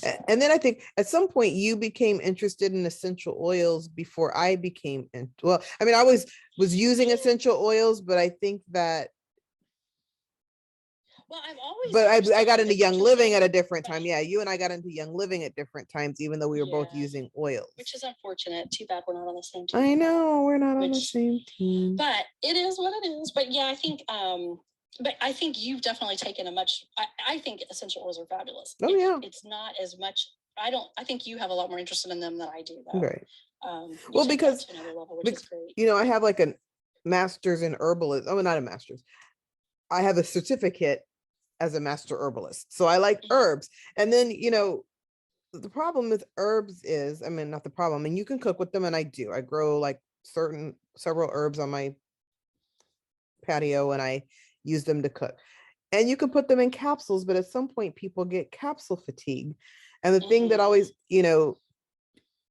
So. And then I think at some point you became interested in essential oils before I became well, I mean, I always was using essential oils, but I think that well, I've always, but I got into Young Living at a different time. Yeah, you and I got into Young Living at different times, even though we were both using oils. Which is unfortunate. Too bad we're not on the same team. I know, we're not on the same team. But it is what it is. But yeah, I think but I think you've definitely taken a much, I think essential oils are fabulous. Oh, yeah. It's not as much, I think you have a lot more interest in them than I do, though. Right. Well, because, you know, I have like a master's in herbalist. Oh, not a master's. I have a certificate as a master herbalist. So I like herbs. And then, you know, the problem with herbs is, I mean, not the problem, and you can cook with them, and I do. I grow like several herbs on my patio, and I use them to cook. And you can put them in capsules, but at some point people get capsule fatigue. And the thing that always, you know,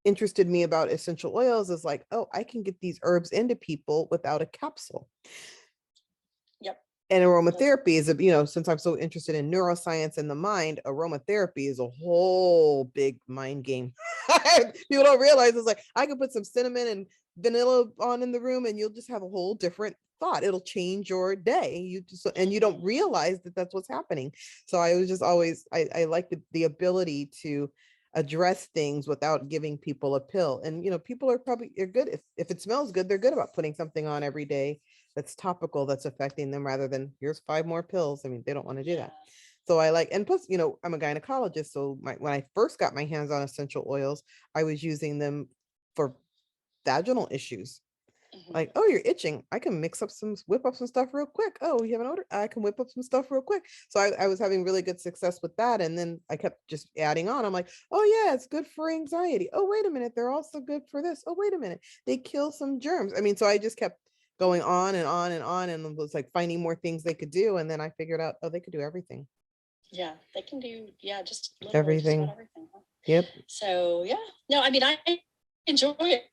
interested me about essential oils is like, oh, I can get these herbs into people without a capsule. Yep. And aromatherapy is, you know, since I'm so interested in neuroscience and the mind, aromatherapy is a whole big mind game. People don't realize it's like, I can put some cinnamon and vanilla on in the room and you'll just have a whole different thought. It'll change your day. You just, and you don't realize that that's what's happening. So I was just always, I like the ability to address things without giving people a pill. And, you know, people are good. If it smells good, they're good about putting something on every day that's topical, that's affecting them, rather than here's 5 more pills. I mean, they don't want to do that. So I like, and plus, you know, I'm a gynecologist. So when I first got my hands on essential oils, I was using them for vaginal issues. Like, oh, you're itching. I can whip up some stuff real quick. Oh, you have an odor? I can whip up some stuff real quick. So I was having really good success with that. And then I kept just adding on. I'm like, oh yeah, it's good for anxiety. Oh, wait a minute. They're also good for this. Oh, wait a minute. They kill some germs. I mean, so I just kept going on and on and on, and was like finding more things they could do. And then I figured out, oh, they could do everything. Yeah, they can do, just everything. Just everything. Huh? Yep. So yeah, no, I mean, I enjoy it.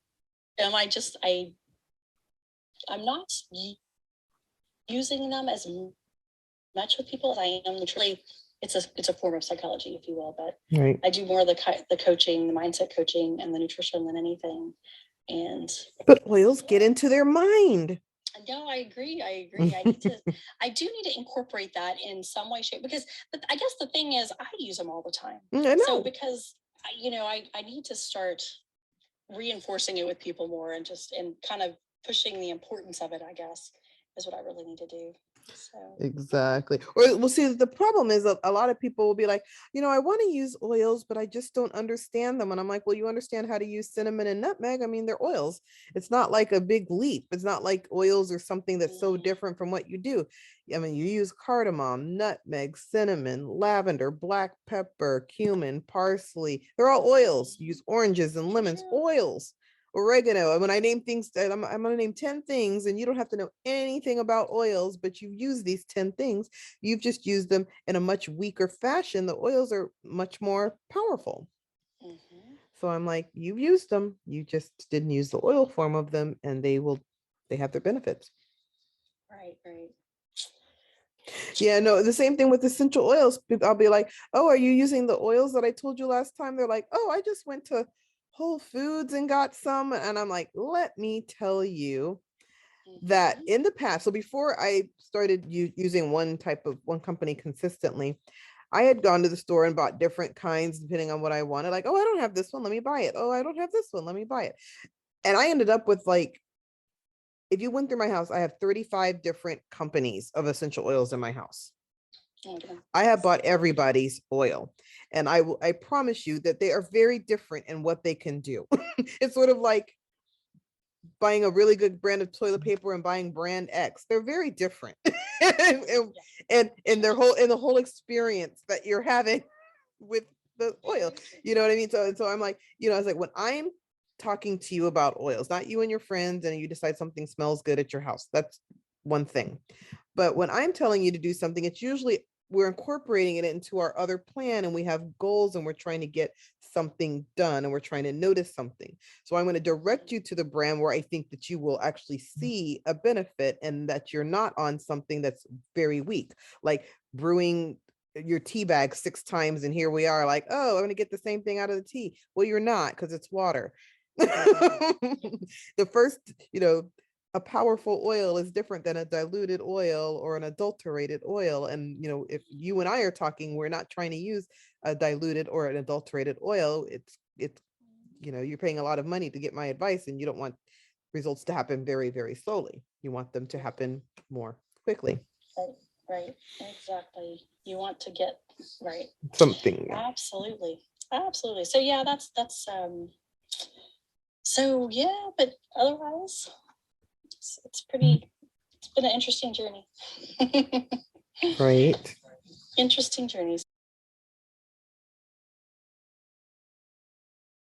I'm not using them as much with people as I am literally. It's a form of psychology, if you will, but right. I do more of the coaching, the mindset coaching, and the nutrition than anything. But oils get into their mind. No, I agree. I do need to incorporate that in some way, shape, because I guess the thing is, I use them all the time. I know. So because, you know, I need to start reinforcing it with people more, and kind of pushing the importance of it, I guess, is what I really need to do. So exactly. Or we'll see, the problem is a lot of people will be like, you know, I want to use oils, but I just don't understand them. And I'm like, well, you understand how to use cinnamon and nutmeg. I mean, they're oils. It's not like a big leap. It's not like oils are something that's so different from what you do. I mean, you use cardamom, nutmeg, cinnamon, lavender, black pepper, cumin, parsley. They're all oils. You use oranges and lemons, oils. Oregano. When I name things, I'm going to name 10 things, and you don't have to know anything about oils, but you use these 10 things. You've just used them in a much weaker fashion. The oils are much more powerful. So I'm like, you've used them. You just didn't use the oil form of them, and they have their benefits. Right. Yeah, no, the same thing with essential oils. I'll be like, oh, are you using the oils that I told you last time? They're like, oh, I just went to Whole Foods and got some. And I'm like, let me tell you that in the past, so before I started using one company consistently, I had gone to the store and bought different kinds depending on what I wanted. Like, oh, I don't have this one, let me buy it. Oh, I don't have this one, let me buy it. And I ended up with, like, if you went through my house, I have 35 different companies of essential oils in my house. Okay. I have bought everybody's oil, and I promise you that they are very different in what they can do. It's sort of like buying a really good brand of toilet paper and buying brand X. They're very different. and the whole experience that you're having with the oil, you know what I mean? So I'm like, you know, I was like, when I'm talking to you about oils, not you and your friends, and you decide something smells good at your house, that's one thing. But when I'm telling you to do something, it's usually we're incorporating it into our other plan, and we have goals, and we're trying to get something done, and we're trying to notice something. So I'm going to direct you to the brand where I think that you will actually see a benefit, and that you're not on something that's very weak, like brewing your tea bag 6 times, and here we are like, oh, I'm going to get the same thing out of the tea. Well, you're not, because it's water. The first, a powerful oil is different than a diluted oil or an adulterated oil. And if you and I are talking, we're not trying to use a diluted or an adulterated oil. It's you're paying a lot of money to get my advice, and you don't want results to happen very, very slowly. You want them to happen more quickly. Right, exactly. You want to get right Something. Absolutely. So yeah, that's so yeah, but otherwise it's been an interesting journey. Right. Interesting journeys.